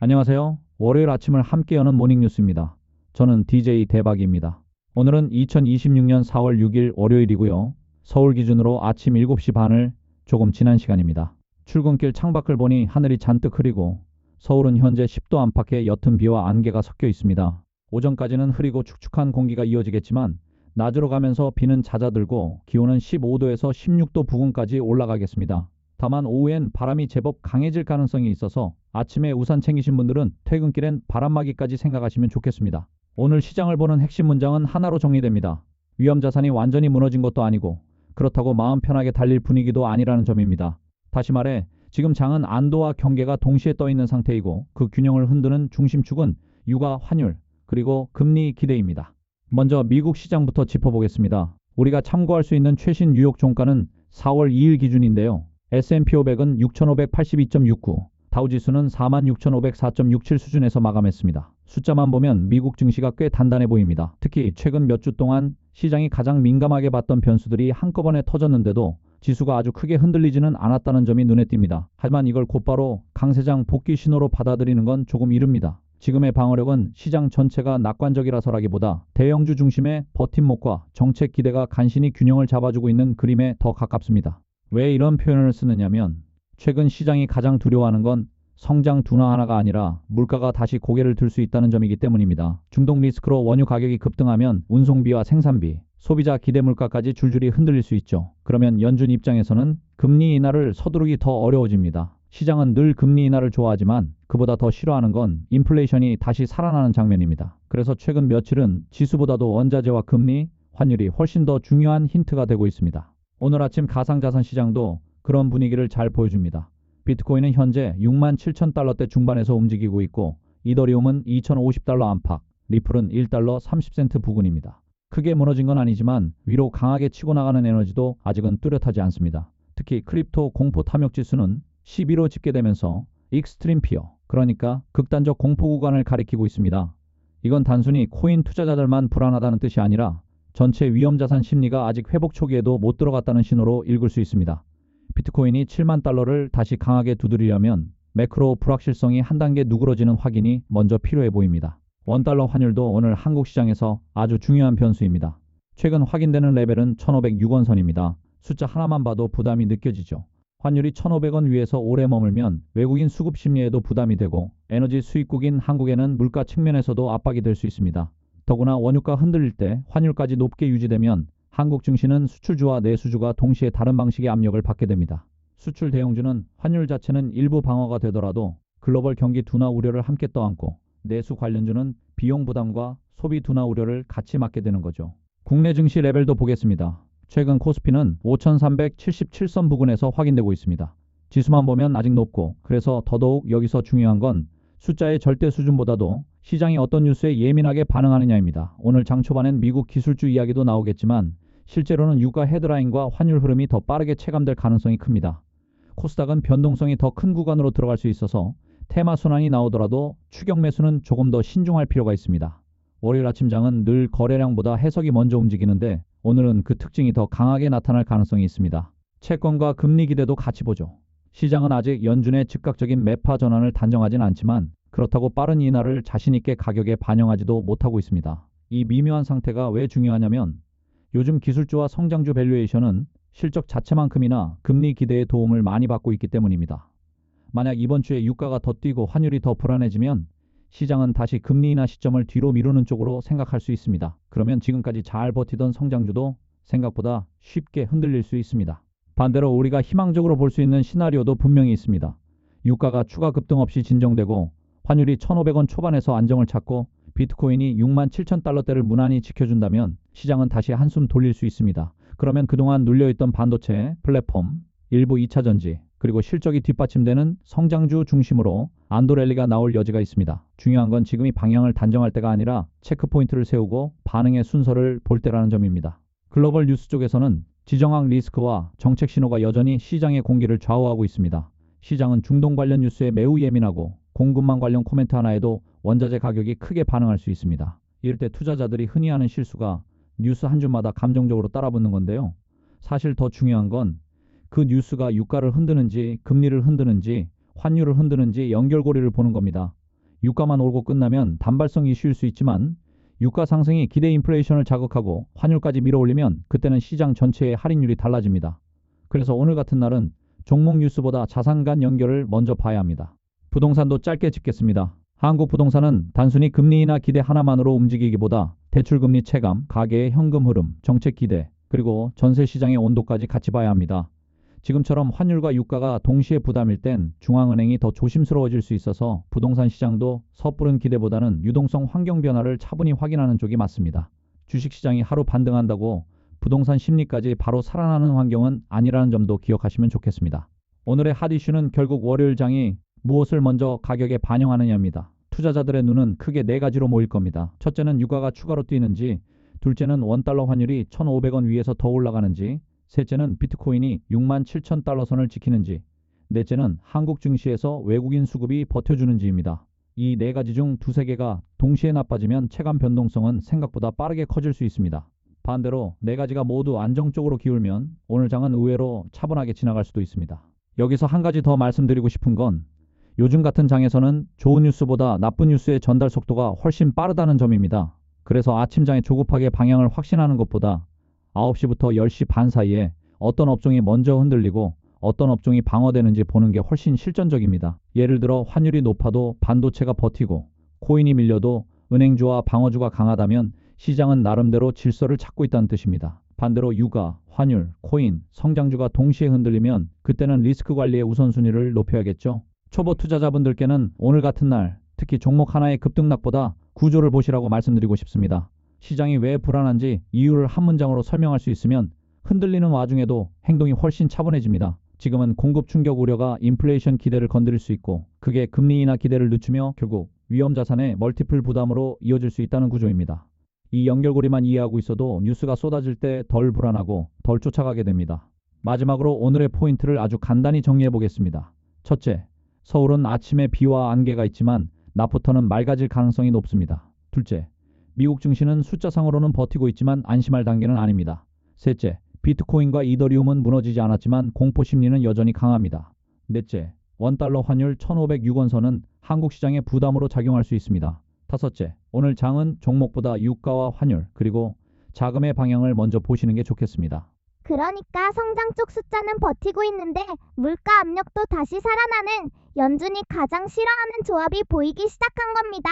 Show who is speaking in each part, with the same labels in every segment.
Speaker 1: 안녕하세요. 월요일 아침을 함께 여는 모닝뉴스입니다. 저는 DJ 대박입니다. 오늘은 2026년 4월 6일 월요일이고요. 서울 기준으로 아침 7시 반을 조금 지난 시간입니다. 출근길 창밖을 보니 하늘이 잔뜩 흐리고 서울은 현재 10도 안팎의 옅은 비와 안개가 섞여 있습니다. 오전까지는 흐리고 축축한 공기가 이어지겠지만 낮으로 가면서 비는 잦아들고 기온은 15도에서 16도 부근까지 올라가겠습니다. 다만 오후엔 바람이 제법 강해질 가능성이 있어서 아침에 우산 챙기신 분들은 퇴근길엔 바람막이까지 생각하시면 좋겠습니다. 오늘 시장을 보는 핵심 문장은 하나로 정리됩니다. 위험자산이 완전히 무너진 것도 아니고 그렇다고 마음 편하게 달릴 분위기도 아니라는 점입니다. 다시 말해 지금 장은 안도와 경계가 동시에 떠 있는 상태이고 그 균형을 흔드는 중심축은 유가, 환율, 그리고 금리 기대입니다. 먼저 미국 시장부터 짚어보겠습니다. 우리가 참고할 수 있는 최신 뉴욕 종가는 4월 2일 기준인데요. S&P 500은 6,582.69, 다우지수는 46,504.67 수준에서 마감했습니다. 숫자만 보면 미국 증시가 꽤 단단해 보입니다. 특히 최근 몇 주 동안 시장이 가장 민감하게 봤던 변수들이 한꺼번에 터졌는데도 지수가 아주 크게 흔들리지는 않았다는 점이 눈에 띕니다. 하지만 이걸 곧바로 강세장 복귀 신호로 받아들이는 건 조금 이릅니다. 지금의 방어력은 시장 전체가 낙관적이라서라기보다 대형주 중심의 버팀목과 정책 기대가 간신히 균형을 잡아주고 있는 그림에 더 가깝습니다. 왜 이런 표현을 쓰느냐면 최근 시장이 가장 두려워하는 건 성장 둔화 하나가 아니라 물가가 다시 고개를 들 수 있다는 점이기 때문입니다. 중동 리스크로 원유 가격이 급등하면 운송비와 생산비, 소비자 기대 물가까지 줄줄이 흔들릴 수 있죠. 그러면 연준 입장에서는 금리 인하를 서두르기 더 어려워집니다. 시장은 늘 금리 인하를 좋아하지만 그보다 더 싫어하는 건 인플레이션이 다시 살아나는 장면입니다. 그래서 최근 며칠은 지수보다도 원자재와 금리, 환율이 훨씬 더 중요한 힌트가 되고 있습니다. 오늘 아침 가상자산 시장도 그런 분위기를 잘 보여줍니다. 비트코인은 현재 67,000달러대 중반에서 움직이고 있고 이더리움은 2,050달러 안팎, 리플은 1달러 30센트 부근입니다. 크게 무너진 건 아니지만 위로 강하게 치고 나가는 에너지도 아직은 뚜렷하지 않습니다. 특히 크립토 공포 탐욕 지수는 11호 집계되면서 익스트림 피어, 그러니까 극단적 공포 구간을 가리키고 있습니다. 이건 단순히 코인 투자자들만 불안하다는 뜻이 아니라 전체 위험자산 심리가 아직 회복 초기에도 못 들어갔다는 신호로 읽을 수 있습니다. 비트코인이 7만 달러를 다시 강하게 두드리려면 매크로 불확실성이 한 단계 누그러지는 확인이 먼저 필요해 보입니다. 원달러 환율도 오늘 한국 시장에서 아주 중요한 변수입니다. 최근 확인되는 레벨은 1,506원 선입니다. 숫자 하나만 봐도 부담이 느껴지죠. 환율이 1,500원 위에서 오래 머물면 외국인 수급 심리에도 부담이 되고 에너지 수입국인 한국에는 물가 측면에서도 압박이 될 수 있습니다. 더구나 원유가 흔들릴 때 환율까지 높게 유지되면 한국 증시는 수출주와 내수주가 동시에 다른 방식의 압력을 받게 됩니다. 수출 대형주는 환율 자체는 일부 방어가 되더라도 글로벌 경기 둔화 우려를 함께 떠안고 내수 관련주는 비용 부담과 소비 둔화 우려를 같이 맞게 되는 거죠. 국내 증시 레벨도 보겠습니다. 최근 코스피는 5,377선 부근에서 확인되고 있습니다. 지수만 보면 아직 높고 그래서 더더욱 여기서 중요한 건 숫자의 절대 수준보다도 시장이 어떤 뉴스에 예민하게 반응하느냐입니다. 오늘 장 초반엔 미국 기술주 이야기도 나오겠지만 실제로는 유가 헤드라인과 환율 흐름이 더 빠르게 체감될 가능성이 큽니다. 코스닥은 변동성이 더 큰 구간으로 들어갈 수 있어서 테마 순환이 나오더라도 추격 매수는 조금 더 신중할 필요가 있습니다. 월요일 아침장은 늘 거래량보다 해석이 먼저 움직이는데 오늘은 그 특징이 더 강하게 나타날 가능성이 있습니다. 채권과 금리 기대도 같이 보죠. 시장은 아직 연준의 즉각적인 매파 전환을 단정하진 않지만 그렇다고 빠른 인하를 자신있게 가격에 반영하지도 못하고 있습니다. 이 미묘한 상태가 왜 중요하냐면 요즘 기술주와 성장주 밸류에이션은 실적 자체만큼이나 금리 기대의 도움을 많이 받고 있기 때문입니다. 만약 이번 주에 유가가 더 뛰고 환율이 더 불안해지면 시장은 다시 금리 인하 시점을 뒤로 미루는 쪽으로 생각할 수 있습니다. 그러면 지금까지 잘 버티던 성장주도 생각보다 쉽게 흔들릴 수 있습니다. 반대로 우리가 희망적으로 볼 수 있는 시나리오도 분명히 있습니다. 유가가 추가 급등 없이 진정되고 환율이 1,500원 초반에서 안정을 찾고 비트코인이 67,000달러대를 무난히 지켜준다면 시장은 다시 한숨 돌릴 수 있습니다. 그러면 그동안 눌려있던 반도체, 플랫폼, 일부 2차전지, 그리고 실적이 뒷받침되는 성장주 중심으로 안도랠리가 나올 여지가 있습니다. 중요한 건 지금이 방향을 단정할 때가 아니라 체크포인트를 세우고 반응의 순서를 볼 때라는 점입니다. 글로벌 뉴스 쪽에서는 지정학 리스크와 정책 신호가 여전히 시장의 공기를 좌우하고 있습니다. 시장은 중동 관련 뉴스에 매우 예민하고 공급망 관련 코멘트 하나에도 원자재 가격이 크게 반응할 수 있습니다. 이럴 때 투자자들이 흔히 하는 실수가 뉴스 한 주마다 감정적으로 따라붙는 건데요. 사실 더 중요한 건 그 뉴스가 유가를 흔드는지 금리를 흔드는지 환율을 흔드는지 연결고리를 보는 겁니다. 유가만 오르고 끝나면 단발성 이슈일 수 있지만 유가 상승이 기대 인플레이션을 자극하고 환율까지 밀어올리면 그때는 시장 전체의 할인율이 달라집니다. 그래서 오늘 같은 날은 종목 뉴스보다 자산 간 연결을 먼저 봐야 합니다. 부동산도 짧게 짚겠습니다. 한국 부동산은 단순히 금리나 기대 하나만으로 움직이기보다 대출금리 체감, 가계의 현금 흐름, 정책 기대, 그리고 전세 시장의 온도까지 같이 봐야 합니다. 지금처럼 환율과 유가가 동시에 부담일 땐 중앙은행이 더 조심스러워질 수 있어서 부동산 시장도 섣부른 기대보다는 유동성 환경 변화를 차분히 확인하는 쪽이 맞습니다. 주식시장이 하루 반등한다고 부동산 심리까지 바로 살아나는 환경은 아니라는 점도 기억하시면 좋겠습니다. 오늘의 핫 이슈는 결국 월요일 장이 무엇을 먼저 가격에 반영하느냐입니다. 투자자들의 눈은 크게 네 가지로 모일 겁니다. 첫째는 유가가 추가로 뛰는지, 둘째는 원달러 환율이 1,500원 위에서 더 올라가는지, 셋째는 비트코인이 67,000달러 선을 지키는지, 넷째는 한국 증시에서 외국인 수급이 버텨주는지입니다. 이 네 가지 중 두세 개가 동시에 나빠지면 체감 변동성은 생각보다 빠르게 커질 수 있습니다. 반대로 네 가지가 모두 안정적으로 기울면 오늘 장은 의외로 차분하게 지나갈 수도 있습니다. 여기서 한 가지 더 말씀드리고 싶은 건 요즘 같은 장에서는 좋은 뉴스보다 나쁜 뉴스의 전달 속도가 훨씬 빠르다는 점입니다. 그래서 아침장에 조급하게 방향을 확신하는 것보다 9시부터 10시 반 사이에 어떤 업종이 먼저 흔들리고 어떤 업종이 방어되는지 보는 게 훨씬 실전적입니다. 예를 들어 환율이 높아도 반도체가 버티고 코인이 밀려도 은행주와 방어주가 강하다면 시장은 나름대로 질서를 찾고 있다는 뜻입니다. 반대로 유가, 환율, 코인, 성장주가 동시에 흔들리면 그때는 리스크 관리의 우선순위를 높여야겠죠. 초보 투자자분들께는 오늘 같은 날 특히 종목 하나의 급등락보다 구조를 보시라고 말씀드리고 싶습니다. 시장이 왜 불안한지 이유를 한 문장으로 설명할 수 있으면 흔들리는 와중에도 행동이 훨씬 차분해집니다. 지금은 공급 충격 우려가 인플레이션 기대를 건드릴 수 있고 그게 금리 인하 기대를 늦추며 결국 위험 자산의 멀티플 부담으로 이어질 수 있다는 구조입니다. 이 연결고리만 이해하고 있어도 뉴스가 쏟아질 때 덜 불안하고 덜 쫓아가게 됩니다. 마지막으로 오늘의 포인트를 아주 간단히 정리해 보겠습니다. 첫째, 서울은 아침에 비와 안개가 있지만 낮부터는 맑아질 가능성이 높습니다. 둘째, 미국 증시는 숫자상으로는 버티고 있지만 안심할 단계는 아닙니다. 셋째, 비트코인과 이더리움은 무너지지 않았지만 공포 심리는 여전히 강합니다. 넷째, 원달러 환율 1,506원 선은 한국 시장에 부담으로 작용할 수 있습니다. 다섯째, 오늘 장은 종목보다 유가와 환율 그리고 자금의 방향을 먼저 보시는 게 좋겠습니다.
Speaker 2: 그러니까 성장 쪽 숫자는 버티고 있는데 물가 압력도 다시 살아나는 연준이 가장 싫어하는 조합이 보이기 시작한 겁니다.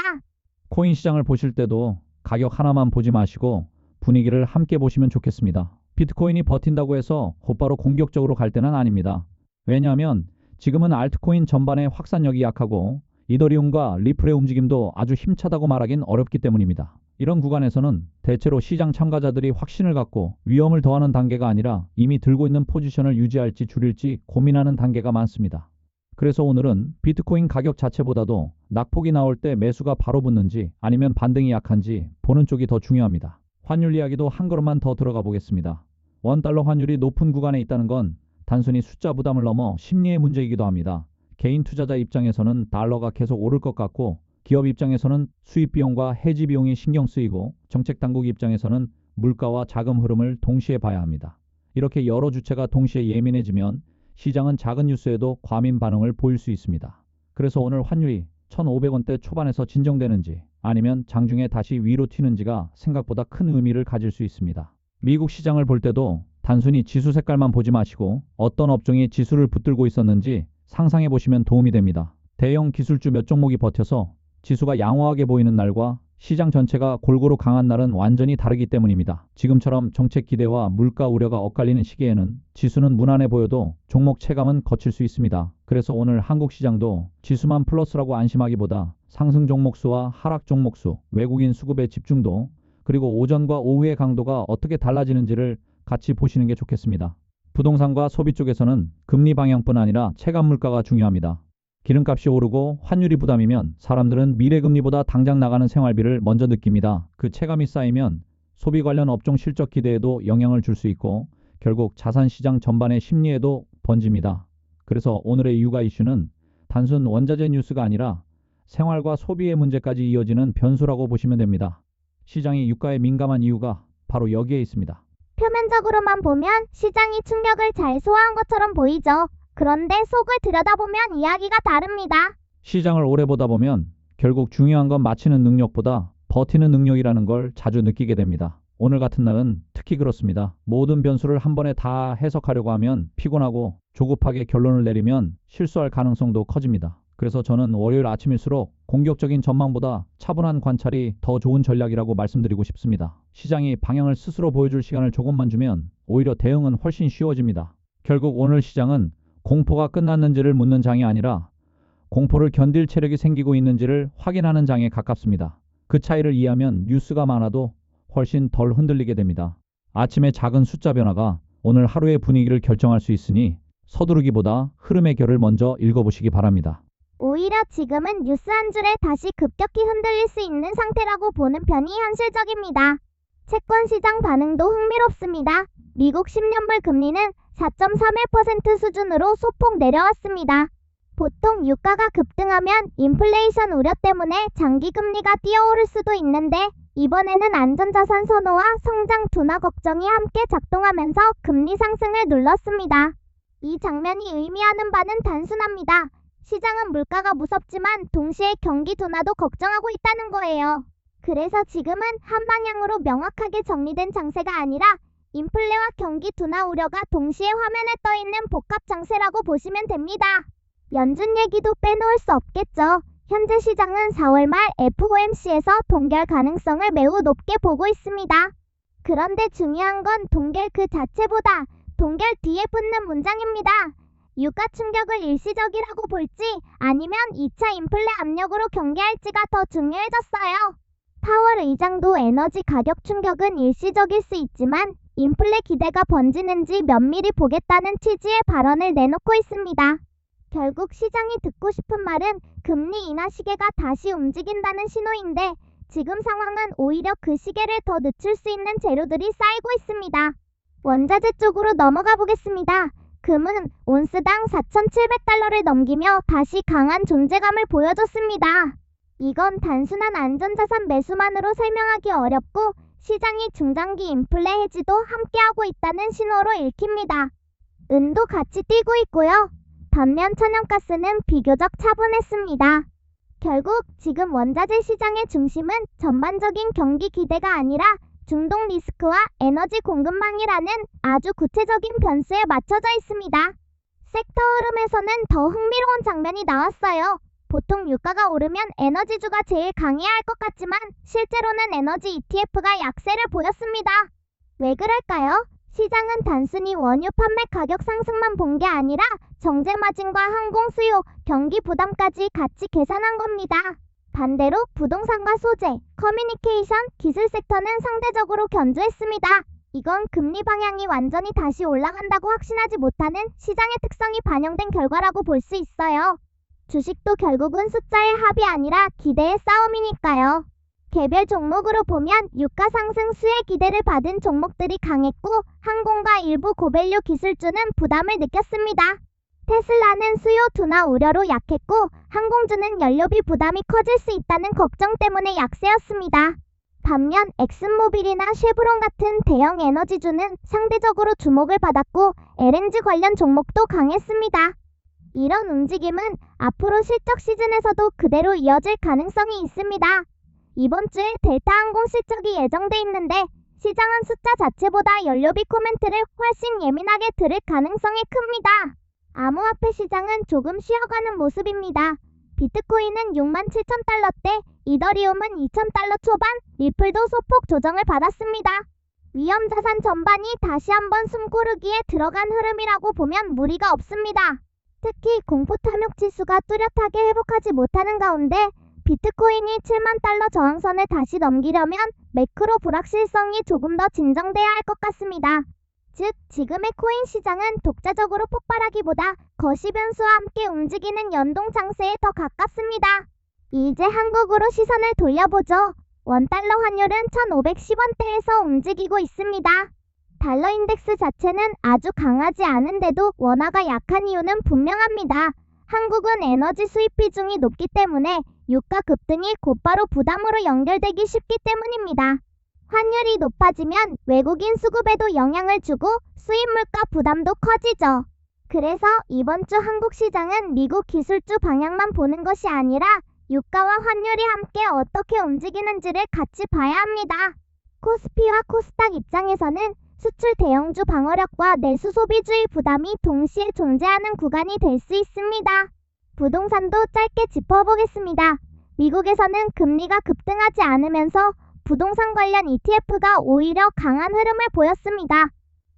Speaker 1: 코인 시장을 보실 때도 가격 하나만 보지 마시고 분위기를 함께 보시면 좋겠습니다. 비트코인이 버틴다고 해서 곧바로 공격적으로 갈 때는 아닙니다. 왜냐하면 지금은 알트코인 전반의 확산력이 약하고 이더리움과 리플의 움직임도 아주 힘차다고 말하긴 어렵기 때문입니다. 이런 구간에서는 대체로 시장 참가자들이 확신을 갖고 위험을 더하는 단계가 아니라 이미 들고 있는 포지션을 유지할지 줄일지 고민하는 단계가 많습니다. 그래서 오늘은 비트코인 가격 자체보다도 낙폭이 나올 때 매수가 바로 붙는지 아니면 반등이 약한지 보는 쪽이 더 중요합니다. 환율 이야기도 한 걸음만 더 들어가 보겠습니다. 원달러 환율이 높은 구간에 있다는 건 단순히 숫자 부담을 넘어 심리의 문제이기도 합니다. 개인 투자자 입장에서는 달러가 계속 오를 것 같고 기업 입장에서는 수입 비용과 해지 비용이 신경 쓰이고 정책 당국 입장에서는 물가와 자금 흐름을 동시에 봐야 합니다. 이렇게 여러 주체가 동시에 예민해지면 시장은 작은 뉴스에도 과민 반응을 보일 수 있습니다. 그래서 오늘 환율이 1,500원대 초반에서 진정되는지 아니면 장중에 다시 위로 튀는지가 생각보다 큰 의미를 가질 수 있습니다. 미국 시장을 볼 때도 단순히 지수 색깔만 보지 마시고 어떤 업종이 지수를 붙들고 있었는지 상상해 보시면 도움이 됩니다. 대형 기술주 몇 종목이 버텨서 지수가 양호하게 보이는 날과 시장 전체가 골고루 강한 날은 완전히 다르기 때문입니다. 지금처럼 정책 기대와 물가 우려가 엇갈리는 시기에는 지수는 무난해 보여도 종목 체감은 거칠 수 있습니다. 그래서 오늘 한국 시장도 지수만 플러스라고 안심하기보다 상승 종목 수와 하락 종목 수, 외국인 수급의 집중도, 그리고 오전과 오후의 강도가 어떻게 달라지는지를 같이 보시는 게 좋겠습니다. 부동산과 소비 쪽에서는 금리 방향뿐 아니라 체감 물가가 중요합니다. 기름값이 오르고 환율이 부담이면 사람들은 미래금리보다 당장 나가는 생활비를 먼저 느낍니다. 그 체감이 쌓이면 소비 관련 업종 실적 기대에도 영향을 줄 수 있고 결국 자산시장 전반의 심리에도 번집니다. 그래서 오늘의 유가 이슈는 단순 원자재 뉴스가 아니라 생활과 소비의 문제까지 이어지는 변수라고 보시면 됩니다. 시장이 유가에 민감한 이유가 바로 여기에 있습니다.
Speaker 2: 표면적으로만 보면 시장이 충격을 잘 소화한 것처럼 보이죠. 그런데 속을 들여다보면 이야기가 다릅니다.
Speaker 1: 시장을 오래 보다 보면 결국 중요한 건 마치는 능력보다 버티는 능력이라는 걸 자주 느끼게 됩니다. 오늘 같은 날은 특히 그렇습니다. 모든 변수를 한 번에 다 해석하려고 하면 피곤하고 조급하게 결론을 내리면 실수할 가능성도 커집니다. 그래서 저는 월요일 아침일수록 공격적인 전망보다 차분한 관찰이 더 좋은 전략이라고 말씀드리고 싶습니다. 시장이 방향을 스스로 보여줄 시간을 조금만 주면 오히려 대응은 훨씬 쉬워집니다. 결국 오늘 시장은 공포가 끝났는지를 묻는 장이 아니라 공포를 견딜 체력이 생기고 있는지를 확인하는 장에 가깝습니다. 그 차이를 이해하면 뉴스가 많아도 훨씬 덜 흔들리게 됩니다. 아침의 작은 숫자 변화가 오늘 하루의 분위기를 결정할 수 있으니 서두르기보다 흐름의 결을 먼저 읽어보시기 바랍니다.
Speaker 2: 오히려 지금은 뉴스 한 줄에 다시 급격히 흔들릴 수 있는 상태라고 보는 편이 현실적입니다. 채권 시장 반응도 흥미롭습니다. 미국 10년물 금리는 4.31% 수준으로 소폭 내려왔습니다. 보통 유가가 급등하면 인플레이션 우려 때문에 장기 금리가 뛰어오를 수도 있는데 이번에는 안전자산 선호와 성장 둔화 걱정이 함께 작동하면서 금리 상승을 눌렀습니다. 이 장면이 의미하는 바는 단순합니다. 시장은 물가가 무섭지만 동시에 경기 둔화도 걱정하고 있다는 거예요. 그래서 지금은 한 방향으로 명확하게 정리된 장세가 아니라 인플레와 경기 둔화 우려가 동시에 화면에 떠 있는 복합 장세라고 보시면 됩니다. 연준 얘기도 빼놓을 수 없겠죠. 현재 시장은 4월 말 FOMC에서 동결 가능성을 매우 높게 보고 있습니다. 그런데 중요한 건 동결 그 자체보다 동결 뒤에 붙는 문장입니다. 유가 충격을 일시적이라고 볼지 아니면 2차 인플레 압력으로 경계할지가 더 중요해졌어요. 파월 의장도 에너지 가격 충격은 일시적일 수 있지만 인플레 기대가 번지는지 면밀히 보겠다는 취지의 발언을 내놓고 있습니다. 결국 시장이 듣고 싶은 말은 금리 인하 시계가 다시 움직인다는 신호인데 지금 상황은 오히려 그 시계를 더 늦출 수 있는 재료들이 쌓이고 있습니다. 원자재 쪽으로 넘어가 보겠습니다. 금은 온스당 4,700달러를 넘기며 다시 강한 존재감을 보여줬습니다. 이건 단순한 안전자산 매수만으로 설명하기 어렵고 시장이 중장기 인플레 해지도 함께하고 있다는 신호로 읽힙니다. 은도 같이 뛰고 있고요. 반면 천연가스는 비교적 차분했습니다. 결국 지금 원자재 시장의 중심은 전반적인 경기 기대가 아니라 중동 리스크와 에너지 공급망이라는 아주 구체적인 변수에 맞춰져 있습니다. 섹터 흐름에서는 더 흥미로운 장면이 나왔어요. 보통 유가가 오르면 에너지주가 제일 강해야 할 것 같지만 실제로는 에너지 ETF가 약세를 보였습니다. 왜 그럴까요? 시장은 단순히 원유 판매 가격 상승만 본 게 아니라 정제 마진과 항공 수요, 경기 부담까지 같이 계산한 겁니다. 반대로 부동산과 소재, 커뮤니케이션, 기술 섹터는 상대적으로 견조했습니다. 이건 금리 방향이 완전히 다시 올라간다고 확신하지 못하는 시장의 특성이 반영된 결과라고 볼 수 있어요. 주식도 결국은 숫자의 합이 아니라 기대의 싸움이니까요. 개별 종목으로 보면 유가 상승 수혜 기대를 받은 종목들이 강했고 항공과 일부 고밸류 기술주는 부담을 느꼈습니다. 테슬라는 수요 둔화 우려로 약했고 항공주는 연료비 부담이 커질 수 있다는 걱정 때문에 약세였습니다. 반면 엑슨모빌이나 쉐브론 같은 대형 에너지주는 상대적으로 주목을 받았고 LNG 관련 종목도 강했습니다. 이런 움직임은 앞으로 실적 시즌에서도 그대로 이어질 가능성이 있습니다. 이번 주에 델타항공 실적이 예정돼 있는데 시장은 숫자 자체보다 연료비 코멘트를 훨씬 예민하게 들을 가능성이 큽니다. 암호화폐 시장은 조금 쉬어가는 모습입니다. 비트코인은 67,000달러대, 이더리움은 2,000달러 초반, 리플도 소폭 조정을 받았습니다. 위험자산 전반이 다시 한번 숨고르기에 들어간 흐름이라고 보면 무리가 없습니다. 특히 공포 탐욕 지수가 뚜렷하게 회복하지 못하는 가운데 비트코인이 7만 달러 저항선을 다시 넘기려면 매크로 불확실성이 조금 더 진정돼야 할 것 같습니다. 즉, 지금의 코인 시장은 독자적으로 폭발하기보다 거시 변수와 함께 움직이는 연동 장세에 더 가깝습니다. 이제 한국으로 시선을 돌려보죠. 원달러 환율은 1,510원대에서 움직이고 있습니다. 달러 인덱스 자체는 아주 강하지 않은데도 원화가 약한 이유는 분명합니다. 한국은 에너지 수입 비중이 높기 때문에 유가 급등이 곧바로 부담으로 연결되기 쉽기 때문입니다. 환율이 높아지면 외국인 수급에도 영향을 주고 수입 물가 부담도 커지죠. 그래서 이번 주 한국 시장은 미국 기술주 방향만 보는 것이 아니라 유가와 환율이 함께 어떻게 움직이는지를 같이 봐야 합니다. 코스피와 코스닥 입장에서는 수출 대형주 방어력과 내수 소비주의 부담이 동시에 존재하는 구간이 될 수 있습니다. 부동산도 짧게 짚어보겠습니다. 미국에서는 금리가 급등하지 않으면서 부동산 관련 ETF가 오히려 강한 흐름을 보였습니다.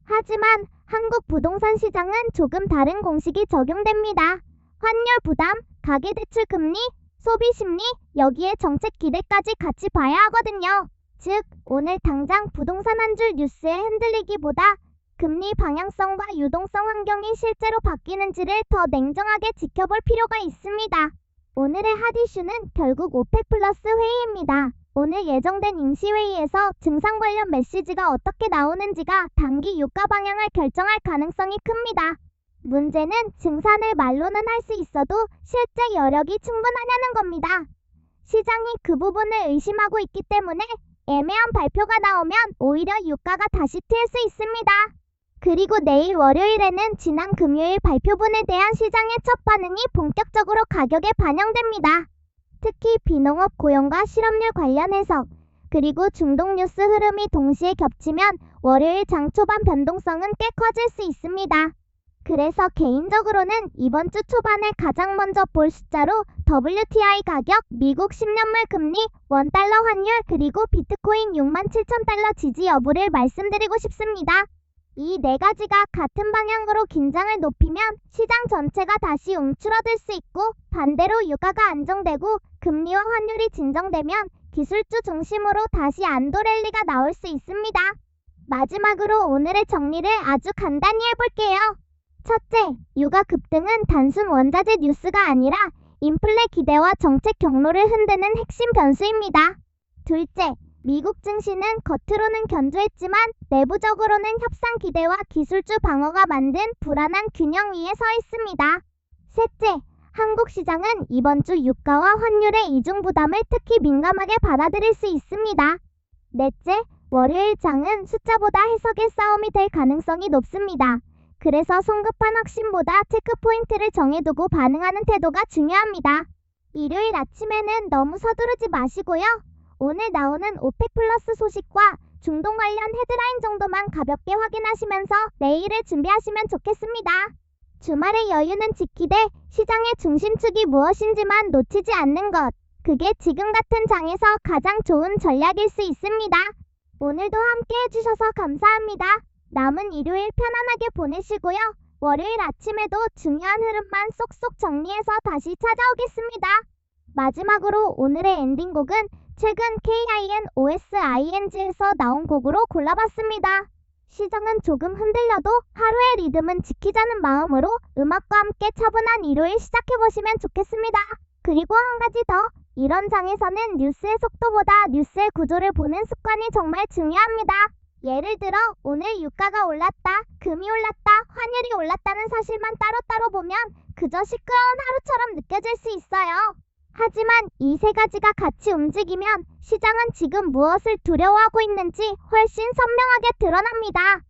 Speaker 2: 하지만 한국 부동산 시장은 조금 다른 공식이 적용됩니다. 환율 부담, 가계대출 금리, 소비 심리, 여기에 정책 기대까지 같이 봐야 하거든요. 즉, 오늘 당장 부동산 한 줄 뉴스에 흔들리기보다 금리 방향성과 유동성 환경이 실제로 바뀌는지를 더 냉정하게 지켜볼 필요가 있습니다. 오늘의 핫 이슈는 결국 오펙 플러스 회의입니다. 오늘 예정된 임시회의에서 증상 관련 메시지가 어떻게 나오는지가 단기 유가 방향을 결정할 가능성이 큽니다. 문제는 증산을 말로는 할 수 있어도 실제 여력이 충분하냐는 겁니다. 시장이 그 부분을 의심하고 있기 때문에 애매한 발표가 나오면 오히려 유가가 다시 튈 수 있습니다. 그리고 내일 월요일에는 지난 금요일 발표분에 대한 시장의 첫 반응이 본격적으로 가격에 반영됩니다. 특히 비농업 고용과 실업률 관련 해석, 그리고 중동 뉴스 흐름이 동시에 겹치면 월요일 장 초반 변동성은 꽤 커질 수 있습니다. 그래서 개인적으로는 이번 주 초반에 가장 먼저 볼 숫자로 WTI 가격, 미국 10년물 금리, 원달러 환율, 그리고 비트코인 67,000달러 지지 여부를 말씀드리고 싶습니다. 이 네 가지가 같은 방향으로 긴장을 높이면 시장 전체가 다시 움츠러들 수 있고, 반대로 유가가 안정되고 금리와 환율이 진정되면 기술주 중심으로 다시 안도 랠리가 나올 수 있습니다. 마지막으로 오늘의 정리를 아주 간단히 해볼게요. 첫째, 유가 급등은 단순 원자재 뉴스가 아니라 인플레 기대와 정책 경로를 흔드는 핵심 변수입니다. 둘째, 미국 증시는 겉으로는 견조했지만 내부적으로는 협상 기대와 기술주 방어가 만든 불안한 균형 위에 서 있습니다. 셋째, 한국 시장은 이번 주 유가와 환율의 이중 부담을 특히 민감하게 받아들일 수 있습니다. 넷째, 월요일 장은 숫자보다 해석의 싸움이 될 가능성이 높습니다. 그래서 성급한 확신보다 체크포인트를 정해두고 반응하는 태도가 중요합니다. 일요일 아침에는 너무 서두르지 마시고요. 오늘 나오는 오펙 플러스 소식과 중동 관련 헤드라인 정도만 가볍게 확인하시면서 내일을 준비하시면 좋겠습니다. 주말의 여유는 지키되 시장의 중심축이 무엇인지만 놓치지 않는 것. 그게 지금 같은 장에서 가장 좋은 전략일 수 있습니다. 오늘도 함께 해주셔서 감사합니다. 남은 일요일 편안하게 보내시고요. 월요일 아침에도 중요한 흐름만 쏙쏙 정리해서 다시 찾아오겠습니다. 마지막으로 오늘의 엔딩곡은 최근 KINOSING에서 나온 곡으로 골라봤습니다. 시장은 조금 흔들려도 하루의 리듬은 지키자는 마음으로 음악과 함께 차분한 일요일 시작해보시면 좋겠습니다. 그리고 한 가지 더, 이런 장에서는 뉴스의 속도보다 뉴스의 구조를 보는 습관이 정말 중요합니다. 예를 들어 오늘 유가가 올랐다, 금이 올랐다, 환율이 올랐다는 사실만 따로따로 보면 그저 시끄러운 하루처럼 느껴질 수 있어요. 하지만 이 세 가지가 같이 움직이면 시장은 지금 무엇을 두려워하고 있는지 훨씬 선명하게 드러납니다.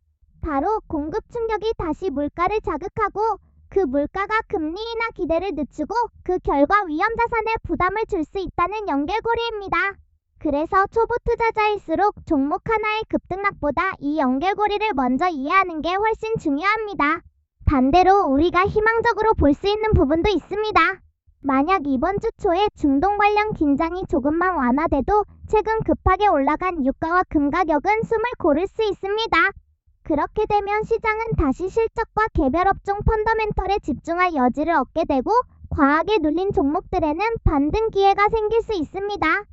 Speaker 2: 바로 공급 충격이 다시 물가를 자극하고 그 물가가 금리 인하 기대를 늦추고 그 결과 위험 자산에 부담을 줄 수 있다는 연결고리입니다. 그래서 초보 투자자일수록 종목 하나의 급등락보다 이 연결고리를 먼저 이해하는 게 훨씬 중요합니다. 반대로 우리가 희망적으로 볼 수 있는 부분도 있습니다. 만약 이번 주 초에 중동 관련 긴장이 조금만 완화돼도 최근 급하게 올라간 유가와 금 가격은 숨을 고를 수 있습니다. 그렇게 되면 시장은 다시 실적과 개별 업종 펀더멘털에 집중할 여지를 얻게 되고 과하게 눌린 종목들에는 반등 기회가 생길 수 있습니다.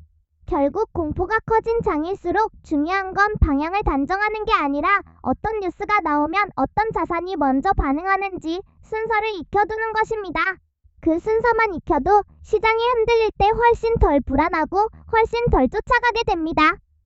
Speaker 2: 결국 공포가 커진 장일수록 중요한 건 방향을 단정하는 게 아니라 어떤 뉴스가 나오면 어떤 자산이 먼저 반응하는지 순서를 익혀두는 것입니다. 그 순서만 익혀도 시장이 흔들릴 때 훨씬 덜 불안하고 훨씬 덜 쫓아가게 됩니다.